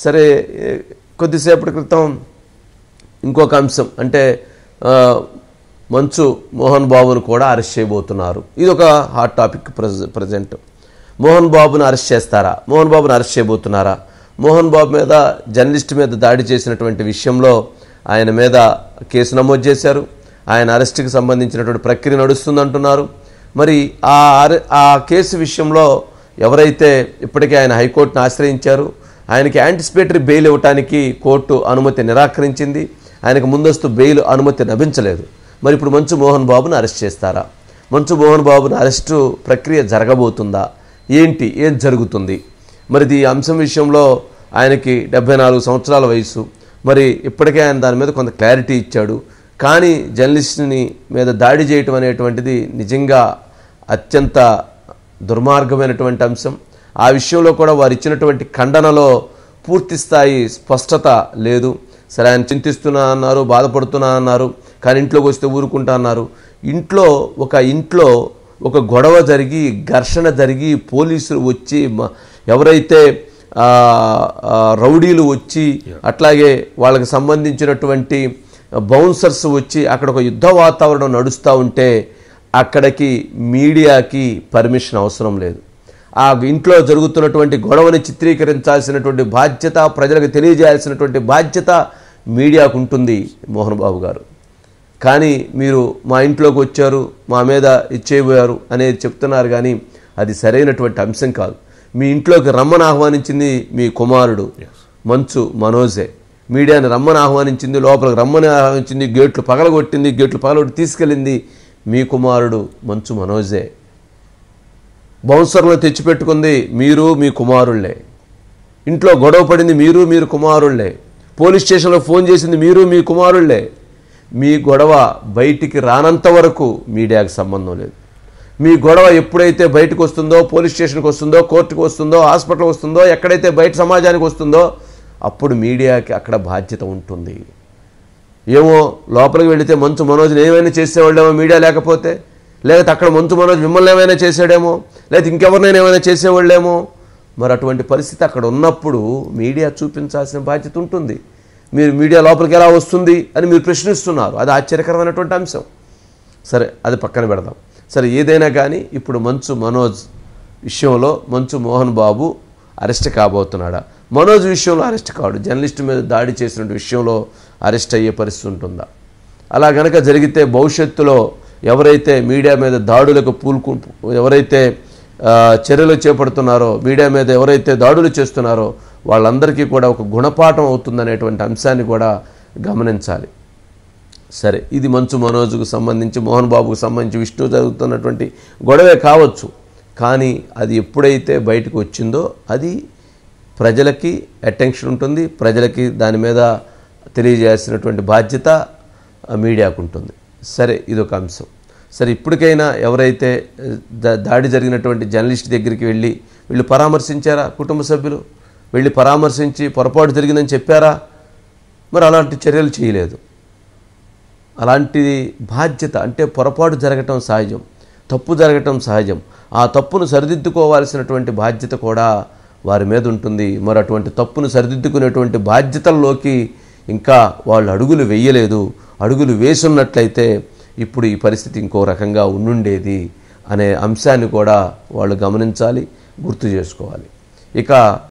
సరే, కొద్దిసేపటి క్రితం ఇంకొక అంశం అంటే మంచు మోహన్ బాబును కూడా అరెస్ట్ చేయబోతున్నారు. ఇది ఒక హాట్ టాపిక్ ప్రజెంట్. మోహన్ బాబును అరెస్ట్ చేస్తారా? మోహన్ బాబును అరెస్ట్ చేయబోతున్నారా? మోహన్ బాబు మీద జర్నలిస్ట్ మీద దాడి చేసినటువంటి విషయంలో ఆయన మీద కేసు నమోదు చేశారు. ఆయన అరెస్ట్కి సంబంధించినటువంటి ప్రక్రియ నడుస్తుందంటున్నారు. మరి ఆ కేసు విషయంలో ఎవరైతే ఇప్పటికే ఆయన హైకోర్టును ఆశ్రయించారు, ఆయనకి యాంటిసిపేటరీ బెయిల్ ఇవ్వడానికి కోర్టు అనుమతి నిరాకరించింది. ఆయనకు ముందస్తు బెయిల్ అనుమతి లభించలేదు. మరి ఇప్పుడు మంచు మోహన్ బాబును అరెస్ట్ చేస్తారా? మంచు మోహన్ బాబును అరెస్టు ప్రక్రియ జరగబోతుందా? ఏం జరుగుతుంది? మరి ఈ అంశం విషయంలో ఆయనకి 74 సంవత్సరాల వయసు. మరి ఇప్పటికే ఆయన దాని మీద కొంత క్లారిటీ ఇచ్చాడు. కానీ జర్నలిస్ట్ని మీద దాడి చేయటం అనేటువంటిది నిజంగా అత్యంత దుర్మార్గమైనటువంటి అంశం. ఆ విషయంలో కూడా వారు ఇచ్చినటువంటి ఖండనలో పూర్తి స్థాయి స్పష్టత లేదు. సరే, ఆయన చింతిస్తున్నా అన్నారు, బాధపడుతున్నా అన్నారు, కానీ ఇంట్లోకి వస్తే ఊరుకుంటా అన్నారు. ఇంట్లో ఒక గొడవ జరిగి, ఘర్షణ జరిగి, పోలీసులు వచ్చి, ఎవరైతే రౌడీలు వచ్చి, అట్లాగే వాళ్ళకి సంబంధించినటువంటి బౌన్సర్స్ వచ్చి అక్కడ ఒక యుద్ధ వాతావరణం నడుస్తూ ఉంటే అక్కడికి మీడియాకి పర్మిషన్ అవసరం లేదు. ఆ ఇంట్లో జరుగుతున్నటువంటి గొడవని చిత్రీకరించాల్సినటువంటి బాధ్యత, ప్రజలకు తెలియజేయాల్సినటువంటి బాధ్యత మీడియాకు ఉంటుంది మోహన్ బాబు గారు. కానీ మీరు మా ఇంట్లోకి వచ్చారు, మా మీద ఇచ్చేయబోయారు అనేది చెప్తున్నారు. కానీ అది సరైనటువంటి అంశం కాదు. మీ ఇంట్లోకి రమ్మని ఆహ్వానించింది మీ కుమారుడు మంచు మనోజే. మీడియాని రమ్మని ఆహ్వానించింది, లోపలికి రమ్మని ఆహ్వానించింది, గేట్లు పగలగొట్టి తీసుకెళ్ళింది మీ కుమారుడు మంచు మనోజే. బౌన్సర్లను తెచ్చిపెట్టుకుంది మీరు, మీ కుమారుళ్లే. ఇంట్లో గొడవ పడింది మీరు కుమారుళ్లే. పోలీస్ స్టేషన్లో ఫోన్ చేసింది మీరు, మీ కుమారుళ్లే. మీ గొడవ బయటికి రానంత వరకు మీడియాకి సంబంధం లేదు. మీ గొడవ ఎప్పుడైతే బయటకు వస్తుందో, పోలీస్ స్టేషన్కి వస్తుందో, కోర్టుకు వస్తుందో, హాస్పిటల్కి వస్తుందో, ఎక్కడైతే బయట సమాజానికి వస్తుందో అప్పుడు మీడియాకి అక్కడ బాధ్యత ఉంటుంది. ఏమో లోపలికి వెళితే మంచు మనోజ్ని ఏమైనా చేసేవాళ్ళేమో మీడియా లేకపోతే, లేకపోతే అక్కడ మంచు మనోజ్ మిమ్మల్ని ఏమైనా చేసాడేమో, లేకపోతే ఇంకెవరినైనా ఏమైనా చేసేవాళ్ళేమో. మరి అటువంటి పరిస్థితి అక్కడ ఉన్నప్పుడు మీడియా చూపించాల్సిన బాధ్యత ఉంటుంది. మీరు మీడియా లోపలికి ఎలా వస్తుంది అని మీరు ప్రశ్నిస్తున్నారు. అది ఆశ్చర్యకరమైనటువంటి అంశం. సరే, అది పక్కన పెడదాం. సరే, ఏదైనా కానీ ఇప్పుడు మంచు మనోజ్ విషయంలో మంచు మోహన్ బాబు అరెస్ట్ కాబోతున్నాడా? మనోజ్ విషయంలో అరెస్ట్ కాడు, జర్నలిస్టు మీద దాడి చేసిన విషయంలో అరెస్ట్ అయ్యే పరిస్థితి ఉంటుందా? అలా గనక జరిగితే భవిష్యత్తులో ఎవరైతే మీడియా మీద దాడులకు ఎవరైతే చర్యలు చేపడుతున్నారో, మీడియా మీద ఎవరైతే దాడులు చేస్తున్నారో వాళ్ళందరికీ కూడా ఒక గుణపాఠం అవుతుందనేటువంటి అంశాన్ని కూడా గమనించాలి. సరే, ఇది మంచు మనోజ్కు సంబంధించి, మోహన్ బాబుకు సంబంధించి విష్ణు జరుగుతున్నటువంటి గొడవే కావచ్చు. కానీ అది ఎప్పుడైతే బయటకు వచ్చిందో అది ప్రజలకి అటెన్షన్ ఉంటుంది, ప్రజలకి దాని మీద తెలియజేయాల్సినటువంటి బాధ్యత మీడియాకు ఉంటుంది. సరే, ఇదొక అంశం. సరే, ఇప్పటికైనా ఎవరైతే దాడి జరిగినటువంటి జర్నలిస్ట్ దగ్గరికి వీళ్ళు పరామర్శించారా? కుటుంబ సభ్యులు వెళ్ళి పరామర్శించి పొరపాటు జరిగిందని చెప్పారా? మరి అలాంటి చర్యలు చేయలేదు. అలాంటి బాధ్యత అంటే పొరపాటు జరగటం సహజం, తప్పు జరగటం సహజం. ఆ తప్పును సరిదిద్దుకోవాల్సినటువంటి బాధ్యత కూడా వారి మీద ఉంటుంది. మరి అటువంటి తప్పును సరిదిద్దుకునేటువంటి బాధ్యతల్లోకి ఇంకా వాళ్ళు అడుగులు వేయలేదు. అడుగులు వేసున్నట్లయితే ఇప్పుడు ఈ పరిస్థితి ఇంకో రకంగా ఉండుండేది అనే అంశాన్ని కూడా వాళ్ళు గమనించాలి, గుర్తు చేసుకోవాలి. ఇక